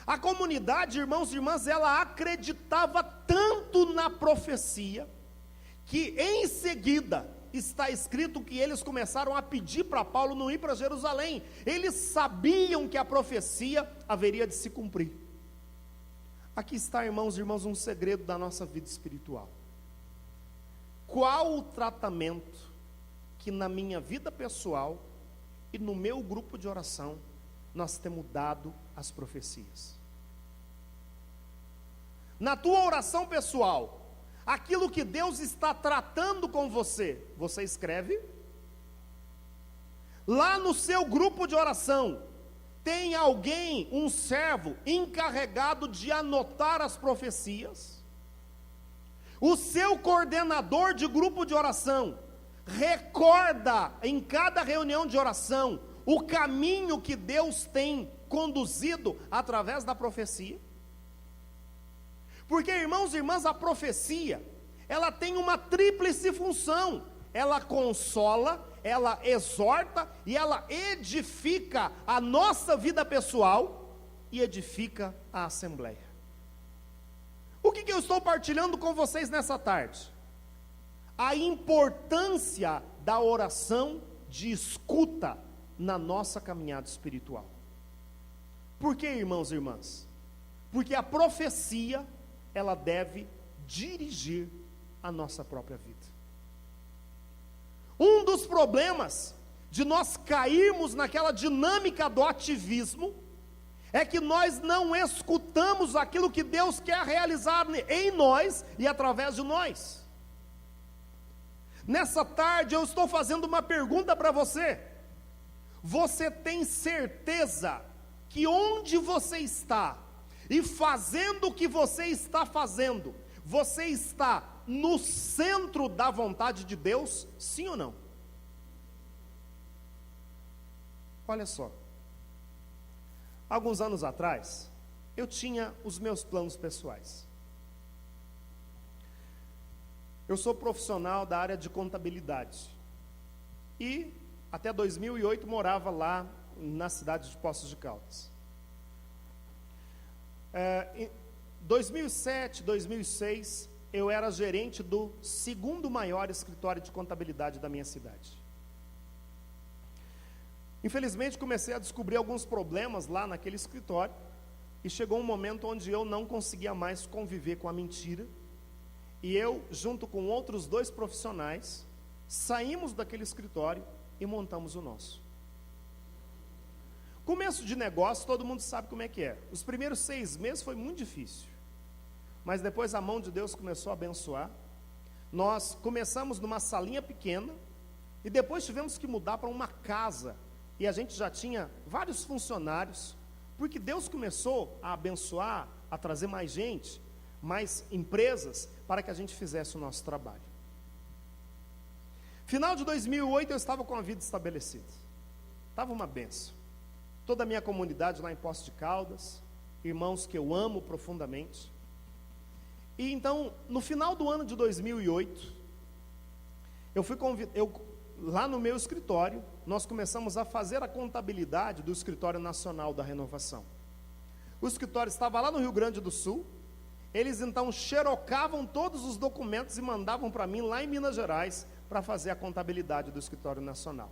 A comunidade, irmãos e irmãs, ela acreditava tanto na profecia, que em seguida está escrito que eles começaram a pedir para Paulo não ir para Jerusalém. Eles sabiam que a profecia haveria de se cumprir. Aqui está, irmãos e irmãs, um segredo da nossa vida espiritual. Qual o tratamento que na minha vida pessoal e no meu grupo de oração nós temos dado as profecias. Na tua oração pessoal, aquilo que Deus está tratando com você, você escreve? Lá no seu grupo de oração, tem alguém, um servo, encarregado de anotar as profecias? O seu coordenador de grupo de oração recorda em cada reunião de oração o caminho que Deus tem conduzido através da profecia? Porque, irmãos e irmãs, a profecia, ela tem uma tríplice função: ela consola, ela exorta e ela edifica a nossa vida pessoal e edifica a assembleia. O que eu estou partilhando com vocês nessa tarde? A importância da oração de escuta na nossa caminhada espiritual. Por que, irmãos e irmãs? Porque a profecia, ela deve dirigir a nossa própria vida. Um dos problemas de nós cairmos naquela dinâmica do ativismo é que nós não escutamos aquilo que Deus quer realizar em nós e através de nós. Nessa tarde eu estou fazendo uma pergunta para você. Você tem certeza que onde você está e fazendo o que você está fazendo, você está no centro da vontade de Deus, sim ou não? Olha só, alguns anos atrás, eu tinha os meus planos pessoais. Eu sou profissional da área de contabilidade e até 2008 morava lá na cidade de Poços de Caldas. Em 2007, 2006, eu era gerente do segundo maior escritório de contabilidade da minha cidade. Infelizmente, comecei a descobrir alguns problemas lá naquele escritório, e chegou um momento onde eu não conseguia mais conviver com a mentira, e eu, junto com outros 2 profissionais, saímos daquele escritório e montamos o nosso. Começo de negócio, todo mundo sabe como é que é. Os primeiros 6 meses foi muito difícil, mas depois a mão de Deus começou a abençoar. Nós começamos numa salinha pequena, e depois tivemos que mudar para uma casa, e a gente já tinha vários funcionários, porque Deus começou a abençoar, a trazer mais gente, mais empresas, para que a gente fizesse o nosso trabalho. Final de 2008 eu estava com a vida estabelecida, estava uma benção. Toda a minha comunidade lá em Poços de Caldas, irmãos que eu amo profundamente. E então, no final do ano de 2008, eu fui lá no meu escritório, nós começamos a fazer a contabilidade do Escritório Nacional da Renovação. O escritório estava lá no Rio Grande do Sul. Eles então xerocavam todos os documentos e mandavam para mim lá em Minas Gerais para fazer a contabilidade do Escritório Nacional.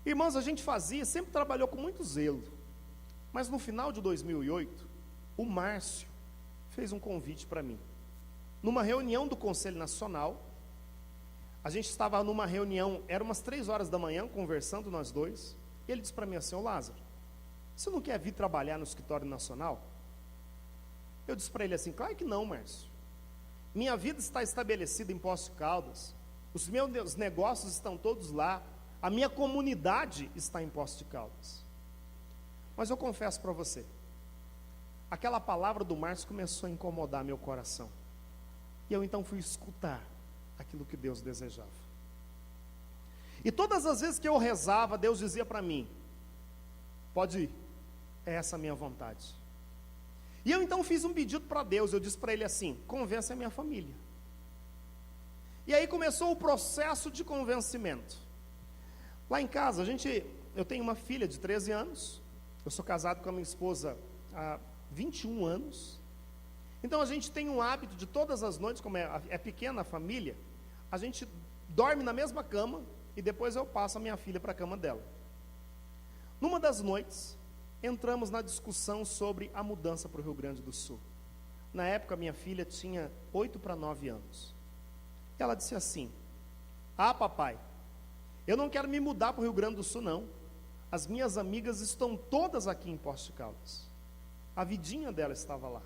Irmãos, a gente sempre trabalhou com muito zelo, mas no final de 2008, o Márcio fez um convite para mim. Numa reunião do Conselho Nacional, a gente estava numa reunião, era umas 3 horas da manhã, conversando nós 2, e ele disse para mim assim: ô Lázaro, você não quer vir trabalhar no Escritório Nacional? Eu disse para ele assim: claro que não, Márcio. Minha vida está estabelecida em Poços de Caldas, os meus negócios estão todos lá, a minha comunidade está em Poços de Caldas. Mas eu confesso para você, aquela palavra do Márcio começou a incomodar meu coração, e eu então fui escutar aquilo que Deus desejava. E todas as vezes que eu rezava, Deus dizia para mim: pode ir, é essa a minha vontade. E eu então fiz um pedido para Deus, eu disse para ele assim: convence a minha família. E aí começou o processo de convencimento. Lá em casa, eu tenho uma filha de 13 anos, eu sou casado com a minha esposa há 21 anos, então a gente tem um hábito de todas as noites, como é pequena a família, a gente dorme na mesma cama, e depois eu passo a minha filha para a cama dela. Numa das noites, entramos na discussão sobre a mudança para o Rio Grande do Sul. Na época, minha filha tinha 8 para 9 anos. Ela disse assim: ah, papai, eu não quero me mudar para o Rio Grande do Sul, não. as minhas amigas estão todas aqui em Poços de Caldas. A vidinha dela estava lá.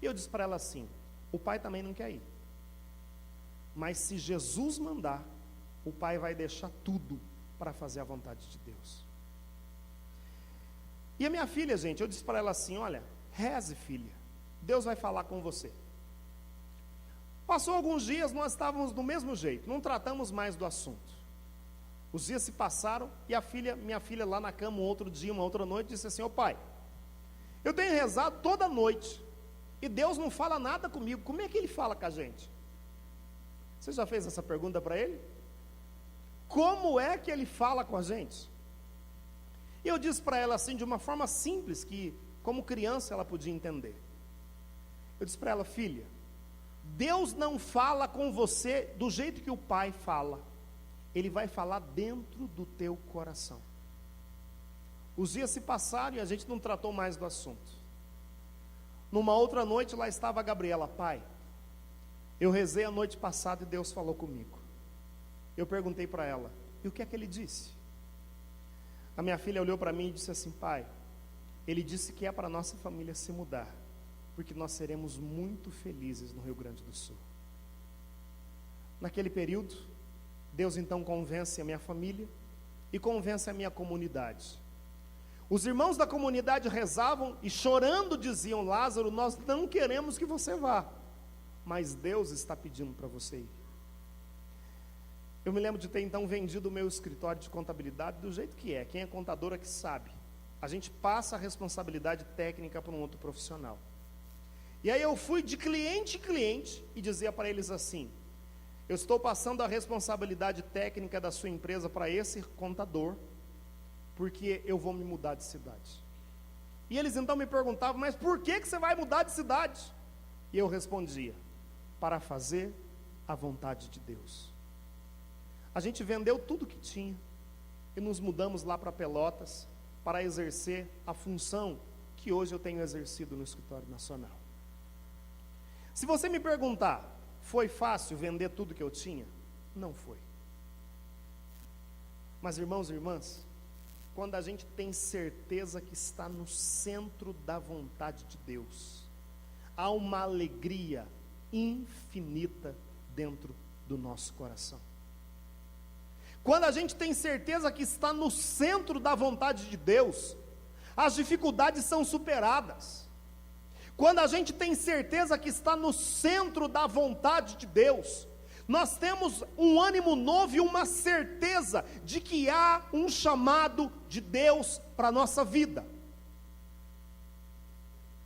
E eu disse para ela assim: o pai também não quer ir. Mas se Jesus mandar, o pai vai deixar tudo para fazer a vontade de Deus. E a minha filha, gente, eu disse para ela assim: olha, reze, filha, Deus vai falar com você. Passou alguns dias, nós estávamos do mesmo jeito, não tratamos mais do assunto. Os dias se passaram e minha filha lá na cama, um outro dia, uma outra noite, disse assim: ô pai, eu tenho rezado toda noite e Deus não fala nada comigo, como é que Ele fala com a gente? Você já fez essa pergunta para Ele? Como é que Ele fala com a gente? E eu disse para ela assim, de uma forma simples, que como criança ela podia entender. Eu disse para ela: filha, Deus não fala com você do jeito que o pai fala. Ele vai falar dentro do teu coração. Os dias se passaram e a gente não tratou mais do assunto. Numa outra noite, lá estava a Gabriela: pai, eu rezei a noite passada e Deus falou comigo. Eu perguntei para ela: e o que é que Ele disse? A minha filha olhou para mim e disse assim: pai, Ele disse que é para a nossa família se mudar, porque nós seremos muito felizes no Rio Grande do Sul. Naquele período, Deus então convence a minha família e convence a minha comunidade. Os irmãos da comunidade rezavam e chorando diziam: Lázaro, nós não queremos que você vá, mas Deus está pedindo para você ir. Eu me lembro de ter então vendido o meu escritório de contabilidade do jeito que é. Quem é contadora que sabe. A gente passa a responsabilidade técnica para um outro profissional. E aí eu fui de cliente em cliente e dizia para eles assim: eu estou passando a responsabilidade técnica da sua empresa para esse contador, porque eu vou me mudar de cidade. E eles então me perguntavam: mas por que você vai mudar de cidade? E eu respondia: para fazer a vontade de Deus. A gente vendeu tudo que tinha e nos mudamos lá para Pelotas para exercer a função que hoje eu tenho exercido no escritório nacional. Se você me perguntar: foi fácil vender tudo que eu tinha? Não foi. Mas irmãos e irmãs, quando a gente tem certeza que está no centro da vontade de Deus, há uma alegria infinita dentro do nosso coração. Quando a gente tem certeza que está no centro da vontade de Deus, as dificuldades são superadas. Quando a gente tem certeza que está no centro da vontade de Deus, nós temos um ânimo novo e uma certeza de que há um chamado de Deus para a nossa vida.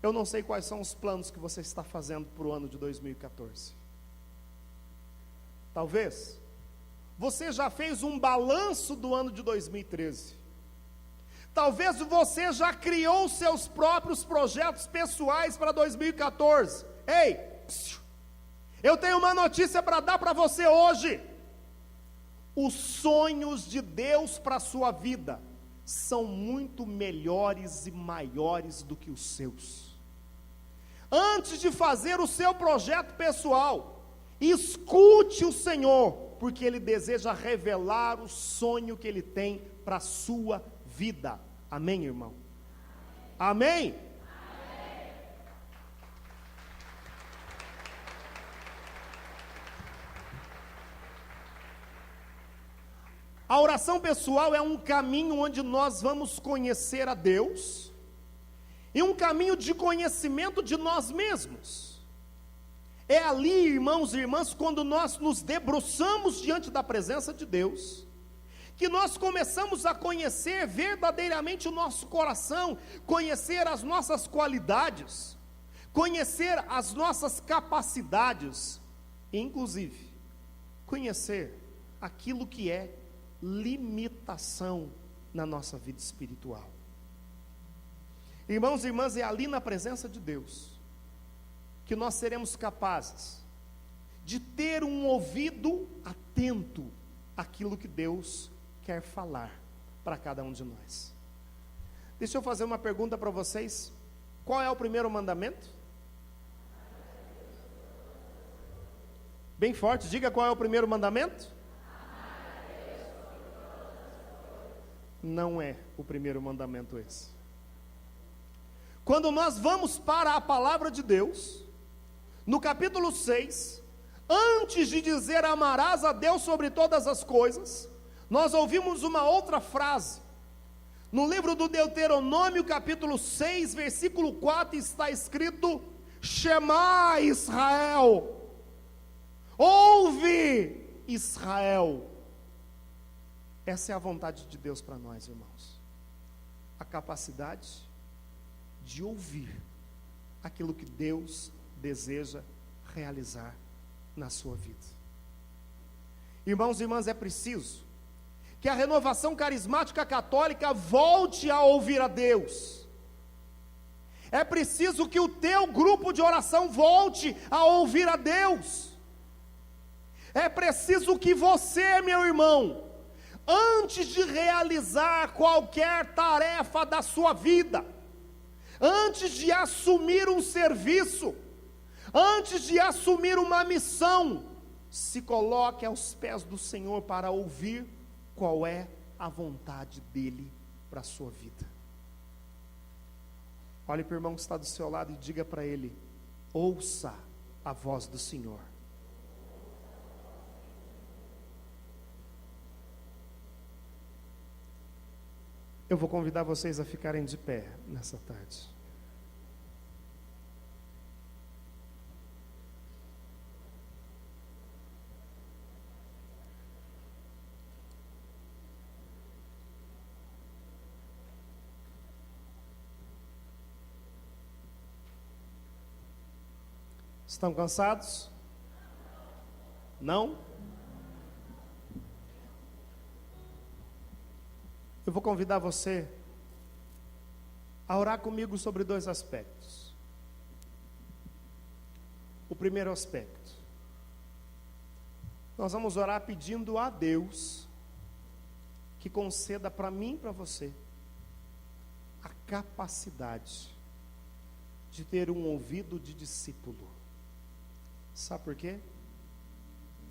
Eu não sei quais são os planos que você está fazendo para o ano de 2014. Talvez você já fez um balanço do ano de 2013. Talvez você já criou seus próprios projetos pessoais para 2014. Ei, eu tenho uma notícia para dar para você hoje. Os sonhos de Deus para a sua vida são muito melhores e maiores do que os seus. Antes de fazer o seu projeto pessoal, escute o Senhor, porque Ele deseja revelar o sonho que Ele tem para a sua vida. Amém, irmão? Amém? Amém. A oração pessoal é um caminho onde nós vamos conhecer a Deus, e um caminho de conhecimento de nós mesmos. É ali, irmãos e irmãs, quando nós nos debruçamos diante da presença de Deus, que nós começamos a conhecer verdadeiramente o nosso coração, conhecer as nossas qualidades, conhecer as nossas capacidades, e inclusive, conhecer aquilo que é limitação na nossa vida espiritual. Irmãos e irmãs, é ali na presença de Deus que nós seremos capazes de ter um ouvido atento àquilo que Deus quer falar para cada um de nós. Deixa eu fazer uma pergunta para vocês: qual é o primeiro mandamento? Bem forte, diga: qual é o primeiro mandamento? Não é o primeiro mandamento esse. Quando nós vamos para a palavra de Deus, no capítulo 6, antes de dizer amarás a Deus sobre todas as coisas, nós ouvimos uma outra frase. No livro do Deuteronômio, capítulo 6, versículo 4, está escrito: Shema Israel, ouve Israel. Essa é a vontade de Deus para nós, irmãos. A capacidade de ouvir aquilo que Deus deseja realizar na sua vida. Irmãos e irmãs, é preciso que a renovação carismática católica volte a ouvir a Deus. É preciso que o teu grupo de oração volte a ouvir a Deus. É preciso que você, meu irmão, antes de realizar qualquer tarefa da sua vida, antes de assumir um serviço, antes de assumir uma missão, se coloque aos pés do Senhor para ouvir qual é a vontade dEle para a sua vida. Olhe para o irmão que está do seu lado e diga para ele: ouça a voz do Senhor. Eu vou convidar vocês a ficarem de pé nessa tarde. Estão cansados? Não? Eu vou convidar você a orar comigo sobre dois aspectos. O primeiro aspecto, nós vamos orar pedindo a Deus que conceda para mim e para você a capacidade de ter um ouvido de discípulo. Sabe por quê?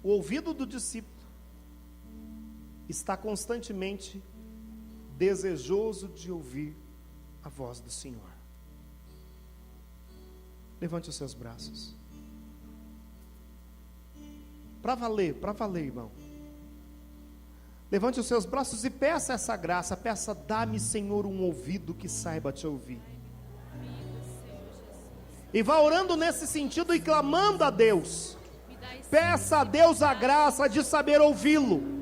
O ouvido do discípulo está constantemente desejoso de ouvir a voz do Senhor. Levante os seus braços. Para valer, irmão. Levante os seus braços e peça essa graça. Peça: dá-me, Senhor, um ouvido que saiba te ouvir. E vá orando nesse sentido e clamando a Deus. Peça a Deus a graça de saber ouvi-lo.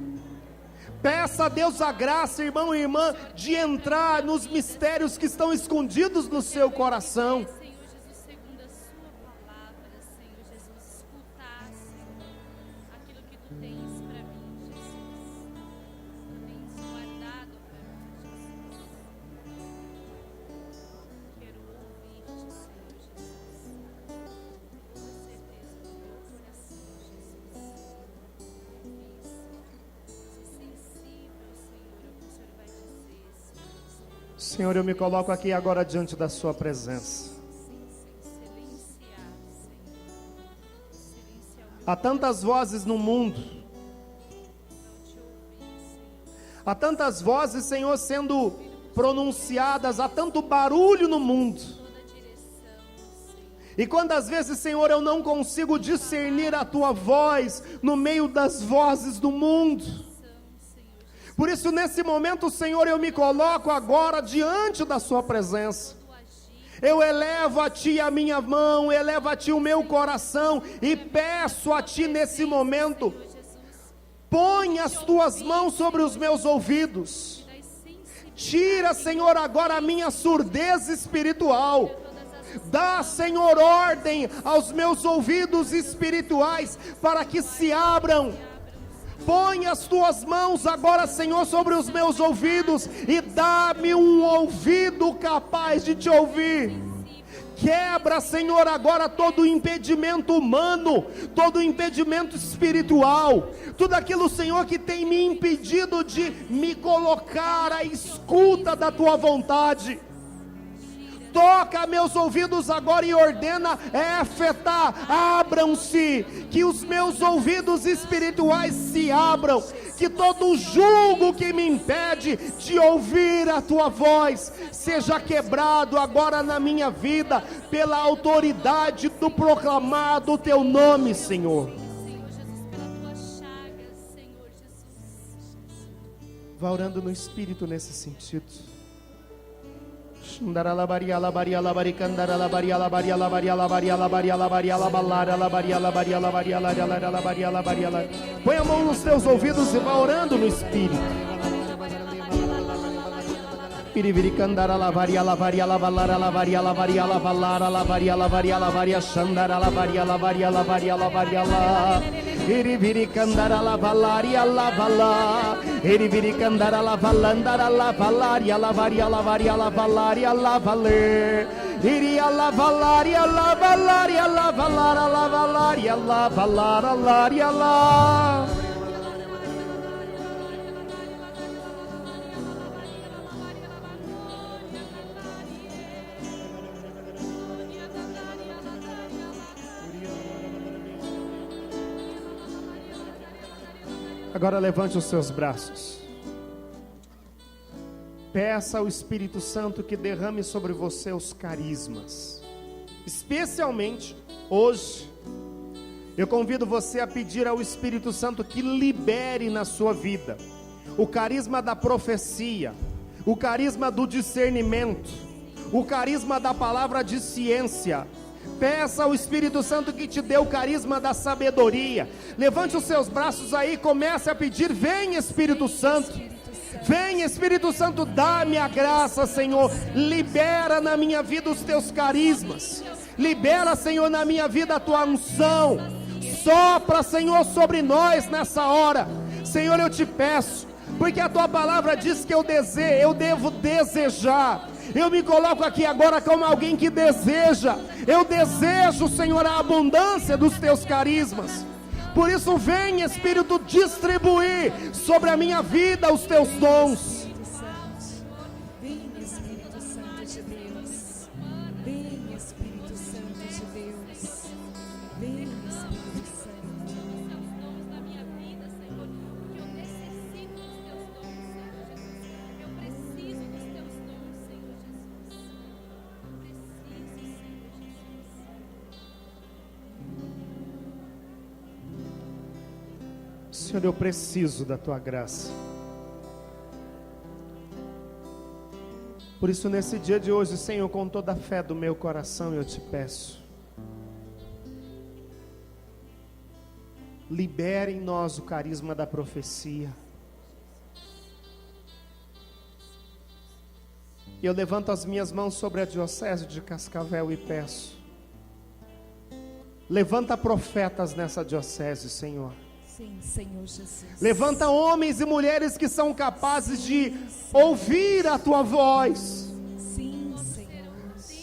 Peça a Deus a graça, irmão e irmã, de entrar nos mistérios que estão escondidos no seu coração. Senhor Jesus, segundo a sua palavra, Senhor Jesus, escutar, Senhor, aquilo que tu tens para mim, Jesus. Tu tens guardado para mim, Jesus. Quero ouvir-te, Senhor Jesus. Com toda certeza do meu coração, Jesus. Ouvir, Senhor. Ser sensível, Senhor, ao que o Senhor vai dizer, Senhor Jesus. Senhor, eu me coloco aqui agora diante da sua presença. Silenciar, Senhor. Silenciar o meu Há tantas vozes no mundo. não te ouvir, Senhor. Há tantas vozes, Senhor, sendo pronunciadas. Há tanto barulho no mundo. Toda direção, Senhor. E quantas vezes, Senhor, eu não consigo discernir a tua voz no meio das vozes do mundo. Senhor Jesus. Por isso, nesse momento, Senhor, eu me coloco agora diante da sua presença. Tu agir, Eu elevo a Ti a minha mão, elevo a Ti o meu coração e peço a Ti nesse momento: Senhor Jesus. põe as Tuas mãos sobre os meus ouvidos. Das sensibilidades, Tira, Senhor, agora a minha surdez espiritual. todas as Dá, Senhor, ordem aos meus ouvidos espirituais para que se abram. Põe as tuas mãos agora, Senhor, sobre os meus ouvidos e dá-me um ouvido capaz de te ouvir. Quebra, Senhor, agora todo impedimento humano, todo impedimento espiritual, tudo aquilo, Senhor, que tem me impedido de me colocar à escuta da tua vontade. Toca meus ouvidos agora e ordena: Éfeta, abram-se, que os meus ouvidos espirituais se abram, que todo julgo que me impede de ouvir a tua voz seja quebrado agora na minha vida, pela autoridade do proclamar do teu nome, Senhor. Senhor Jesus, pela tua chaga, Senhor Jesus. Vá orando no Espírito nesse sentido. Põe a mão nos teus ouvidos e vá orando no Espírito. Piriviricandará lavaria lavaria lavalara lavaria lavaria lavalara lavaria lavaria lavaria xandara lavaria lavaria lavaria lavaria lá. Iriviricandará lavalaria lavala. Iriviricandará lavalandara lavalaria lavaria lavaria lavalaria lavale. Iria lavalaria lavalaria lavalara lavalaria lavalara laria lá. Agora levante os seus braços. Peça ao Espírito Santo que derrame sobre você os carismas. Especialmente hoje, eu convido você a pedir ao Espírito Santo que libere na sua vida o carisma da profecia, o carisma do discernimento, o carisma da palavra de ciência. Peça ao Espírito Santo que te dê o carisma da sabedoria. Levante os seus braços aí e comece a pedir: vem Espírito Santo, vem Espírito Santo, dá-me a graça, Senhor. Libera na minha vida os teus carismas. Libera, Senhor, na minha vida a tua unção. Sopra, Senhor, sobre nós nessa hora. Senhor, eu te peço, porque a tua palavra diz que eu devo desejar. Eu me coloco aqui agora como alguém que deseja. Eu desejo, Senhor, a abundância dos teus carismas. Por isso vem, Espírito, distribuir sobre a minha vida os teus dons. Vem, Espírito Santo de Deus. Vem, Espírito Santo de Deus. Vem, Espírito Santo. Os dons da minha vida, Senhor, porque eu necessito dos teus dons, Senhor Jesus. Eu preciso dos teus dons, Senhor Jesus. Eu preciso, Senhor Jesus. Senhor, eu preciso da tua graça. Por isso, nesse dia de hoje, Senhor, com toda a fé do meu coração, eu te peço: libere em nós o carisma da profecia. Eu levanto as minhas mãos sobre a diocese de Cascavel e peço: levanta profetas nessa diocese, Senhor. Sim, Senhor Jesus. Levanta homens e mulheres que são capazes de ouvir a tua voz. Sim, Senhor.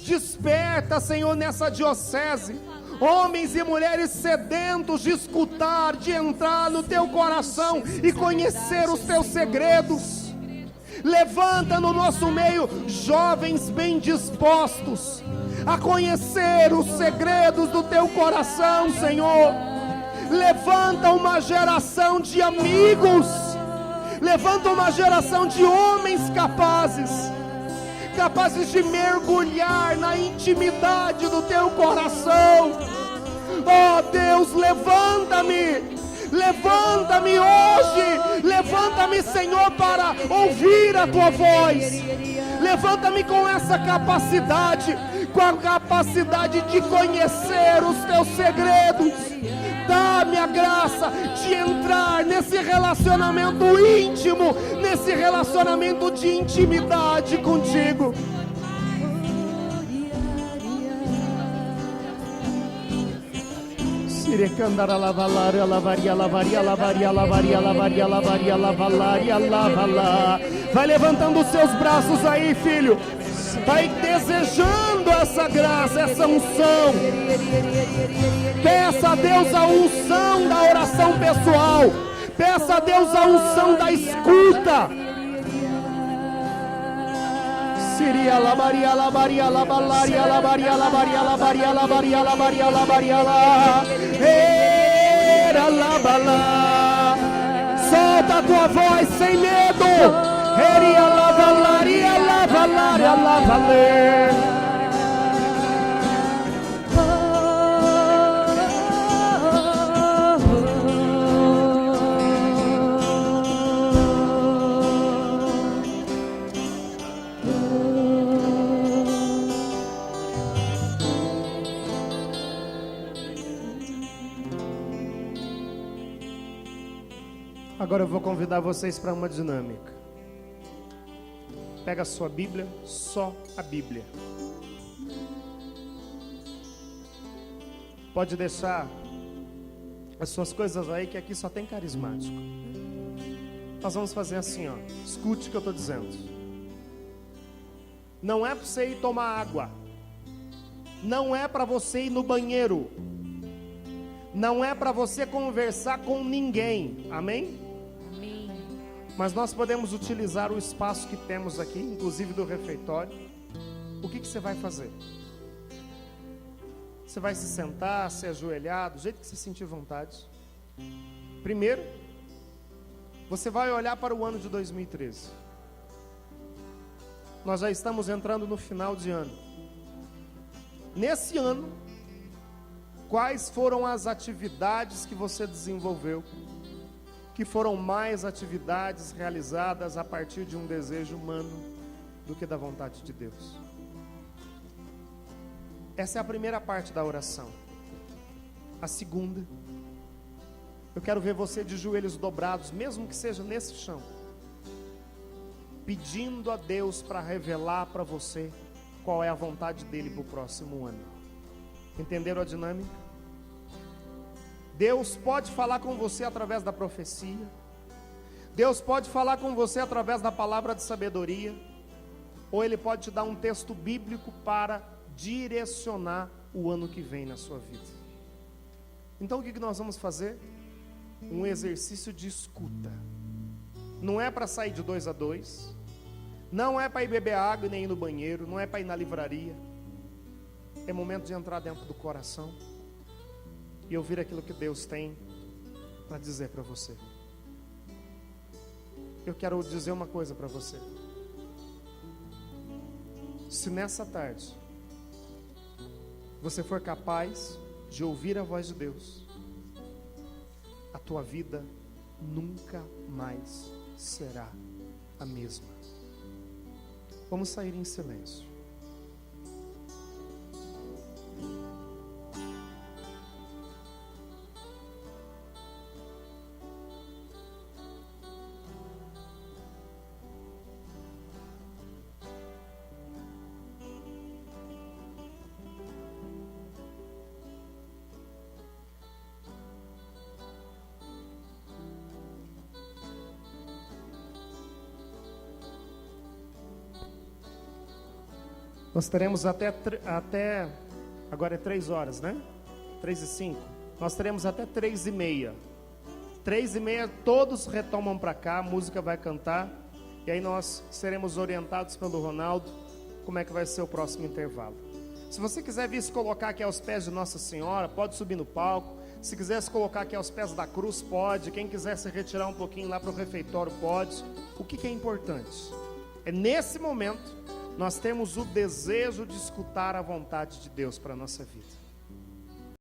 Desperta, Senhor, nessa diocese homens e mulheres sedentos de escutar, de entrar no teu coração e conhecer os teus segredos. Levanta no nosso meio jovens bem dispostos a conhecer os segredos do teu coração, Senhor. Levanta uma geração de amigos. Levanta uma geração de homens capazes de mergulhar na intimidade do teu coração. Oh Deus, levanta-me hoje. Levanta-me, Senhor, para ouvir a tua voz. Levanta-me com essa capacidade, com a capacidade de conhecer os teus segredos. Dá-me a graça de entrar nesse relacionamento íntimo, nesse relacionamento de intimidade contigo. Sirecandara lavalária, lavaria, lavaria, lavaria, lavaria, lavaria, lavaria, lavalaria, lavalá. Vai levantando os seus braços aí, filho. Vai desejando essa graça, essa unção. Peça a Deus a unção da oração pessoal. Peça a Deus a unção da escuta. Siria labaria, labaria, labalaria, labaria, labaria, labaria, labaria, labaria, labaria, la. Era labala. Solta a tua voz sem medo. Heria lavalaria, lavalaria, lavalaria. Agora eu vou convidar vocês para uma dinâmica. Pega a sua Bíblia, só a Bíblia. Pode deixar as suas coisas aí, que aqui só tem carismático. Nós vamos fazer assim, ó. Escute o que eu estou dizendo. Não é para você ir tomar água. Não é para você ir no banheiro. Não é para você conversar com ninguém. Amém? Mas nós podemos utilizar o espaço que temos aqui, inclusive do refeitório. O que você vai fazer? Você vai se sentar, se ajoelhar, do jeito que você sentir vontade. Primeiro, você vai olhar para o ano de 2013. Nós já estamos entrando no final de ano. Nesse ano, quais foram as atividades que você desenvolveu, que foram mais atividades realizadas a partir de um desejo humano do que da vontade de Deus? Essa é a primeira parte da oração. A segunda, eu quero ver você de joelhos dobrados, mesmo que seja nesse chão, pedindo a Deus para revelar para você qual é a vontade dele para o próximo ano. Entenderam a dinâmica? Deus pode falar com você através da profecia. Deus pode falar com você através da palavra de sabedoria. Ou Ele pode te dar um texto bíblico para direcionar o ano que vem na sua vida. Então o que nós vamos fazer? Um exercício de escuta. Não é para sair de 2 a 2. Não é para ir beber água e nem ir no banheiro. Não é para ir na livraria. É momento de entrar dentro do coração e ouvir aquilo que Deus tem para dizer para você. Eu quero dizer uma coisa para você. Se nessa tarde você for capaz de ouvir a voz de Deus, a tua vida nunca mais será a mesma. Vamos sair em silêncio. Nós teremos até agora é 3 horas, né? 3:05. Nós teremos até 3:30. 3:30 todos retomam para cá, a música vai cantar. E aí nós seremos orientados pelo Ronaldo como é que vai ser o próximo intervalo. Se você quiser vir se colocar aqui aos pés de Nossa Senhora, pode subir no palco. Se quiser se colocar aqui aos pés da cruz, pode. Quem quiser se retirar um pouquinho lá para o refeitório, pode. O que é importante? É nesse momento nós temos o desejo de escutar a vontade de Deus para a nossa vida.